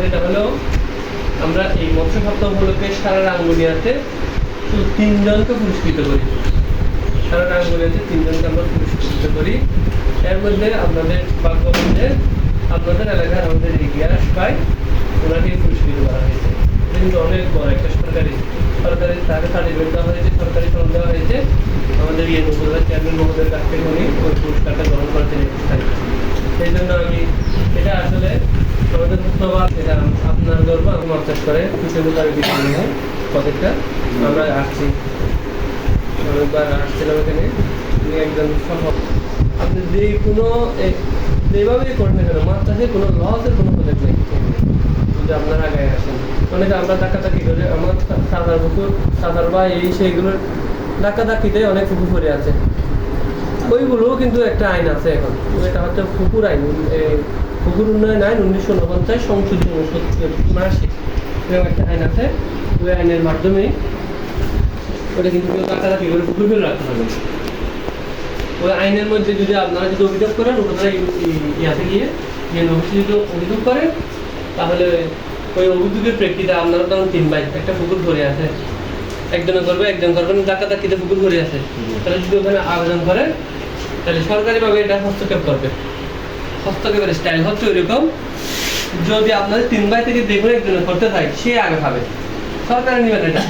এটা হলো আমরা এই মৎস্য সপ্তাহ উপলক্ষে সারা রাঙ্গুনিয়াতে শুধু 3 জনকে পুরস্কৃত করি। সারা রাঙ্গুনিয়াতে 3 জনকে আমরা পুরস্কৃত করি। এর মধ্যে আপনাদের ভাগ্যবন্ধে আপনাদের এলাকার আমাদের ইতিহাস পাই, ওনাকে পুরস্কৃত করা হয়েছে। কিন্তু অনেক বড় একটা সরকারি তাকে সার্টিফিকেট দেওয়া হয়েছে, সরকারি সনদ দেওয়া হয়েছে। আমাদের উপজেলা চেয়ারম্যান মহোদয়ের কাছ থেকে উনি ওই পুরস্কারটা গ্রহণ করতে সেই জন্য আমি এটা আসলে আমাদের ধন্যবাদ। এটা আপনার গর্ব আমি মর্চাস করে প্রজেক্টটা আমরা আসছি, অনেকবার আসছিলাম এখানে। উনি একজন সফল, আপনি যে কোনো যেভাবেই করেন না কেন মাছ চাষে কোনো লসের কোনো প্রজেক্ট নেই যদি আপনারা আগে আসেন। অনেকে আমরা ডাকাতাকি করে আমার সাঁতার পুকুর সাঁতার বা এই সেইগুলোর ডাকাতাকিতে অনেক পুকুর পড়ে আছে, ওইগুলোও কিন্তু একটা আইন আছে এখন। এটা হচ্ছে পুকুর আইন, পুকুর উন্নয়ন আইন 1949 সংশোধিত 1979 এরকম একটা আইন আছে। ওই আইনের মাধ্যমে ওটা কিন্তু কেউ ডাকাতাকি করে পুকুর ফেলে রাখতে হবে। ওই আইনের মধ্যে যদি আপনারা যদি অভিযোগ করেন ওটা ইয়াতে গিয়ে অফিসে যদি অভিযোগ করেন, তাহলে ওই অভিযোগের প্রেক্ষিতে আপনারা তখন 3 ভাই একটা পুকুর ভরে আছে, একজনে করবে একজন করবেন, ডাকাতাকিতে পুকুর ভরে আছে, তাহলে যদি ওখানে আবেদন করেন তাহলে সরকারিভাবে এটা হস্তক্ষেপ করবে। হস্তক্ষেপের স্টাইল হচ্ছে ওইরকম, যদি আপনাদের 3 ভাই থেকে দেখুন একজনে করতে চাই সে আগে খাবে, সরকারি নেবেন এটা।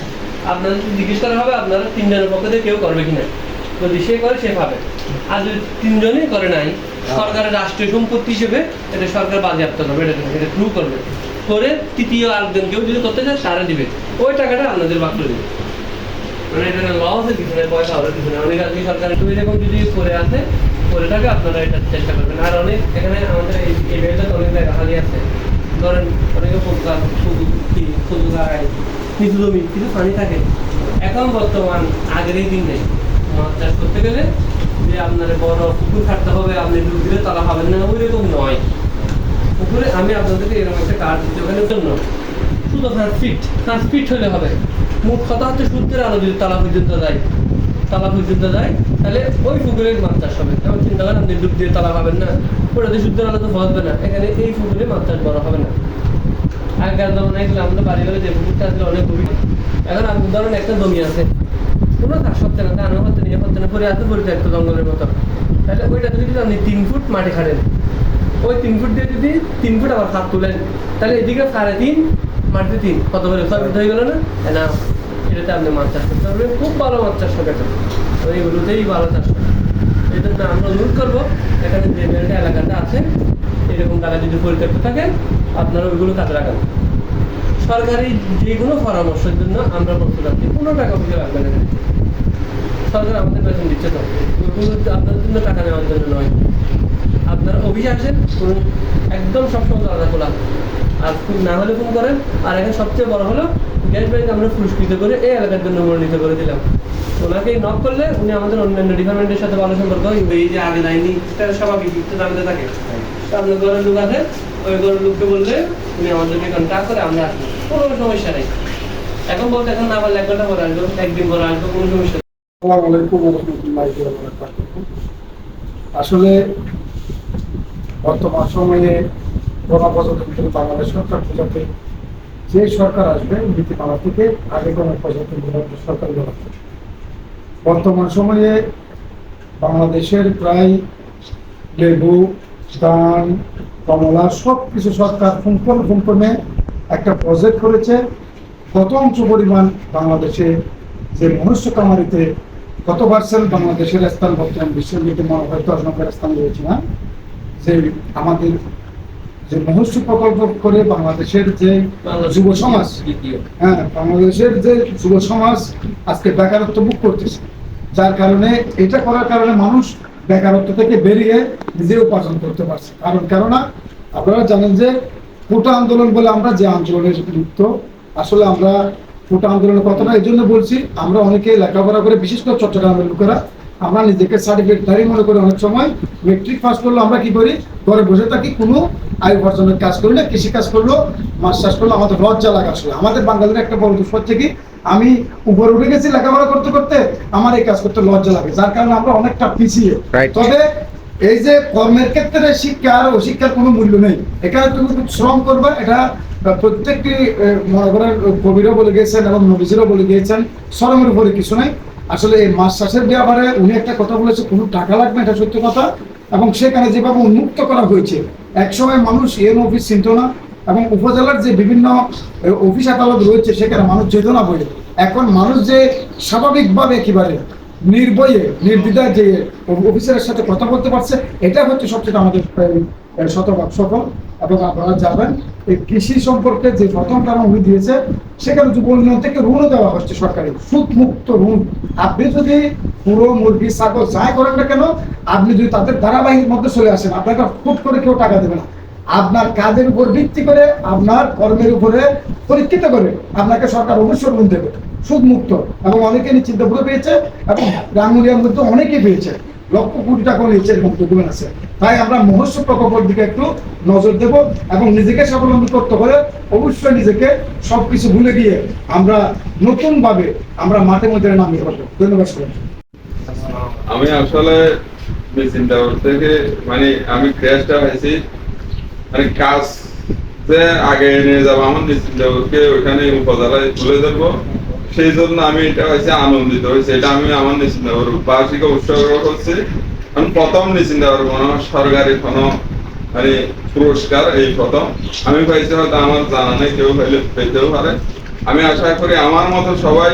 আপনাদের জিজ্ঞেস করা হবে আপনারা 3 জনের পক্ষ থেকে কেউ করবে কিনা, যদি সে করে সে পাবে। আর যদি 3 জনই করে নাই, সরকারের রাষ্ট্রীয় সম্পত্তি হিসেবে এটা সরকার বাজেয়াপ্ত করবে, এটা প্রুভ করবে করে তৃতীয় আরেকজন কেউ যদি করতে চায় তারা দিবে, ওই টাকাটা আপনাদের বাক্য দিবে। মানে এটা লসের কিছু নেই, পয়সা হবে কিছু নেই। অনেক আগে সরকার এরকম যদি করে আসে করে থাকে আপনারা এটা চেষ্টা করবেন। আর অনেক এখানে আমাদের এই এরিয়াটাতে অনেক জায়গা খালি আছে, ধরেন অনেকে ফুল গাছ কিছু জমি কিছু পানি থাকে। এখন বর্তমান আগের এই দিন নেই, মাছ চাষ করতে গেলে যে আপনার বড় পুকুর কাটতে হবে, আপনি ডুব দিলে তালা পাবেন না, ওই রকম নয়। পুকুরে আমি আপনাদেরকে এরকম একটা কার্ড দিচ্ছি, ওখানে জন্য শুধু 5 ফিট হলে হবে। মোট কথা হচ্ছে সূর্যের আলো যদি তালা পর্যন্ত যায় তাহলে ওই পুকুরের মাছ চাষ হবে। এবার চিন্তা করেন আপনি ডুব দিয়ে তালা পাবেন না, ওটাতে সূর্যের আলো তো ফসবে না, এখানে এই পুকুরে মাছ চাষ বড় হবে না। আগেকার জমানা এগুলো আমাদের বাড়ি ঘরে যে পুকুরটা আসলে অনেক গভীর। এখন আপনি ধরেন একটা জমি আছে, কোনো চাষ হচ্ছে না, ধানও হচ্ছে না, হচ্ছে না, পরে আছে পরিত্যক্ত জঙ্গলের মতো, তাহলে ওইটাতে যদি আপনি 3 ফুট মাটি খাটেন, ওই 3 ফুট দিয়ে যদি 3 ফুট আবার হাত তুলেন, তাহলে এদিকে 3.5 মাটিতে 3 কত করে 6 ফুট হয়ে গেল না? না, এটাতে আপনি মাছ চাষ করতে পারবেন, খুব ভালো মাছ চাষ হবে। এইগুলোতেই ভালো চাষ হবে। এই জন্য আমরা অনুরোধ করবো এখানে যে মেলটা এলাকাটা আছে এরকম টাকা যদি পরিত্যক্ত থাকে আপনারা ওইগুলো কাজে লাগান। সরকারি যে কোনো পরামর্শের জন্য আমরা প্রস্তুত আছি, কোনো টাকা পয়সা লাগবে না। সরকার আমাদের বেতন দিচ্ছে তো, আপনাদের জন্য টাকা নেওয়ার জন্য নয়। আপনারা অফিসে আসেন, একদম সবসময় আলাদা খোলা, আর না হলে ফোন করেন। আর এখানে সবচেয়ে বড় হলো গ্যাস ব্যাংক আমরা পুরস্কৃত করে এই এলাকার জন্য মনোনীত করে দিলাম। ওনাকে নক করলে উনি আমাদের অন্যান্য ডিপার্টমেন্টের সাথে ভালো সম্পর্ক, এই যে আগে যায়নি স্বাভাবিক দাবিতে থাকে, আপনার ঘরের লোক আছে, ওই ঘরের লোককে বললে উনি আমাদেরকে কন্ট্যাক্ট করে আমরা আসবো, কোনো সমস্যা নেই। এখন বলতে এখন না পারলে 1 ঘন্টা পরে আসবো, একদিন পরে আসবো, কোনো সমস্যা নেই। আসসালামু আলাইকুম ওয়া রাহমাতুল্লাহি ওয়া বারাকাতুহু। আসলে বর্তমান সময়ে গণপ্রজাতন্ত্রী বাংলাদেশ সরকার বোঝাতে যে সরকার আসবে নীতিমালা থেকে আগে গণপ্রজাতন্ত্রী সরকার বোঝাতে বর্তমান সময়ে বাংলাদেশের প্রায় লেবু, ধান, কমলা সব কিছু সরকার সম্পূর্ণ একটা প্রজেক্ট করেছে। কত অংশ পরিমাণ বাংলাদেশে যে মনুষ্য কামারিতে কত পার্সেন্ট বাংলাদেশের স্থান বর্তমান বিশ্বের মধ্যে মনে হয় 10 নম্বর স্থান রয়েছে না, যে আমাদের যে মনুষ্য প্রকল্প করে বাংলাদেশের যে যুব সমাজ, বাংলাদেশের যে যুব সমাজ আজকে বেকারত্ব মুখ করতেছে, যার কারণে এটা করার কারণে মানুষ বেকারত্ব থেকে বেরিয়ে নিজে উপার্জন করতে পারছে। কেননা আপনারা জানেন যে কোটা আন্দোলন বলে আমরা যে আন্দোলনে লিপ্ত, আসলে আমরা কোটা আন্দোলনের কথাটা এই জন্য বলছি, আমরা অনেকে লেখাপড়া করে, বিশেষ করে চট্টগ্রামের লোকেরা আমরা নিজেকে সার্টিফিকেটধারী মনে করি। অনেক সময় মেট্রিক পাস করলো আমরা কি করি, ঘরে বসে থাকি, কোনো আয় উপার্জনের কাজ করি না, কৃষি কাজ করলো, মাছ চাষ করলো, আমাদের লজ্জা লাগে। আসলে আমাদের বাঙালির একটা বড় দোষ হচ্ছে কি, আমি উপরে উঠে গেছি লেখাপড়া করতে করতে, আমার এই কাজ করতে লজ্জা লাগে, যার কারণে আমরা অনেকটা পিছিয়ে। তবে এই যে কর্মের ক্ষেত্রে শিক্ষা আর অশিক্ষার কোনো মূল্য নেই। এখানে তুমি শ্রম করবে, এটা প্রত্যেকটি মনে করেন কবিরা বলে গিয়েছেন এবং নবীজিরও বলে গিয়েছেন, শ্রমের উপরে কিছু নাই। আসলে এই মাছ চাষের ব্যাপারে উনি একটা কথা বলেছে, কোনো টাকা লাগবে, এটা সত্য কথা। এবং সেখানে যেভাবে উন্মুক্ত করা হয়েছে, একসময় মানুষ এন অফিস চিনত না, এবং উপজেলার যে বিভিন্ন অফিস আদালত রয়েছে সেখানে মানুষ যেত না বলে, এখন মানুষ যে স্বাভাবিকভাবে একেবারে নির্ভয়ে নির্দ্বিধায় যে অফিসারের সাথে কথা বলতে পারছে, এটা হচ্ছে সবচেয়ে আমাদের শতভাগ সফল। এবং আপনারা যাবেন এই কৃষি সম্পর্কে যে প্রথম কারণ উনি দিয়েছে, সেখানে যুব উন্নয়ন থেকে ঋণও দেওয়া হচ্ছে, সরকারি সুদ মুক্ত ঋণ। আপনি যদি পুরো মুরগি ছাগল যাই করেন না কেন, আপনি যদি তাদের ধারাবাহিক মধ্যে চলে আসেন, আপনাকে খুব করে কেউ টাকা দেবে না। আপনার কাজের উপর ভিত্তি করে, আপনার কর্মের উপরে পরীক্ষিত করে আপনাকে সরকার অবশ্যই ঋণ দেবে, সুদ মুক্ত। এবং অনেকে চিন্তাপুরে পেয়েছে, এবং রাঙ্গুলিয়ার মধ্যে অনেকে পেয়েছে, লক্ষ কোটি টাকা নিয়েছে, এরকম ডকুমেন্ট আছে। তাই আমরা মহস্য প্রকল্পের দিকে একটু নজর দেব, এবং নিজেকে স্বাবলম্বী করতে হলে অবশ্যই নিজেকে সবকিছু ভুলে গিয়ে আমরা নতুন ভাবে আমরা মাঠে মধ্যে নামিয়ে পারবো। ধন্যবাদ সবাইকে। আমি আসলে চিন্তা থেকে মানে আমি ক্র্যাশটা হয়েছি, মানে কাজ যে আগে নিয়ে যাবো আমার নিশ্চিন্তকে ওইখানে উপজেলায় তুলে ধরবো, সেই জন্য আমি এটা হয়েছে আনন্দিত হয়েছে। এটা আমি আমার নিশ্চিন্ত বার্ষিক উৎসব করছি। আমি প্রথম নিশ্চিন্ত কোনো সরকারি কোনো মানে পুরস্কার এই প্রথম আমি পাইছি, হয়তো আমার জানা নেই, কেউ পাইলে পেতেও পারে। আমি আশা করি আমার মতো সবাই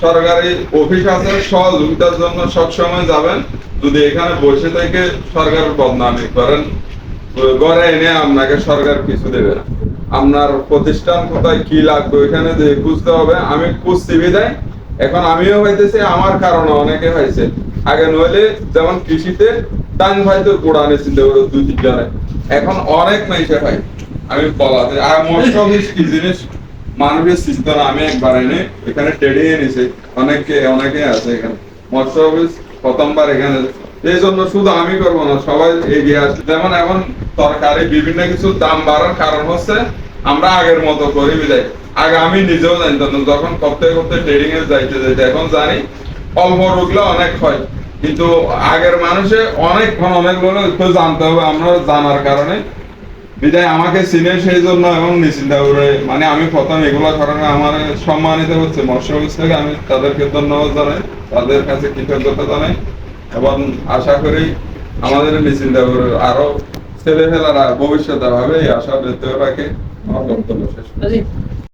সরকারি অফিস আছে, সহযোগিতার জন্য সবসময় যাবেন। যদি এখানে বসে থেকে সরকারের বদনামি করেন, গড়ে এনে আপনাকে সরকার কিছু দেবে না। আপনার প্রতিষ্ঠান কোথায় কি লাগবে ওইখানে যে খুঁজতে হবে। আমি খুঁজছি বিদায় এখন আমিও হইতেছি, আমার কারণে অনেকে হয়েছে। আগে নইলে যেমন কৃষিতে টান হয়তো গোড়ানে চিন্তা করে 2-3 জনে, এখন অনেক মাইসে হয়। আমি বলা যায় আর মোস্ট অফ কি জিনিস মানুষের চিন্তা না, আমি একবার এনে এখানে টেডে এনেছি, অনেকে আছে এখানে মৎস্য অফিস প্রথমবার এখানে। এই জন্য শুধু আমি করবো না, সবাই এগিয়ে আসছে। যেমন এখন তরকারি বিভিন্ন কিছুর দাম বাড়ার কারণ হচ্ছে আমরা আগের মতো করি বিদায়। আগে আমি নিজেও জানতাম না, যখন করতে করতে ট্রেডিং এ যাইতে যাইতে এখন জানি অল্প রুগলে অনেক হয়, কিন্তু আগের মানুষে অনেকক্ষণ অনেক লোক একটু জানতে হবে। আমরা জানার কারণে বিদায় আমাকে চিনে সেই জন্য, এবং নিশ্চিন্তা করে মানে আমি প্রথম এগুলো কারণে আমার সম্মানিত হচ্ছে মৎস্য অফিস থেকে। আমি তাদেরকে ধন্যবাদ জানাই, তাদের কাছে কৃতজ্ঞতা জানাই, এবং আশা করি আমাদের নিশ্চিন্তা করে আরো ছেলেমেয়েরা ভবিষ্যতে ভাবে এই আশা ব্যক্ত রাখে। আমার বক্তব্য শেষ।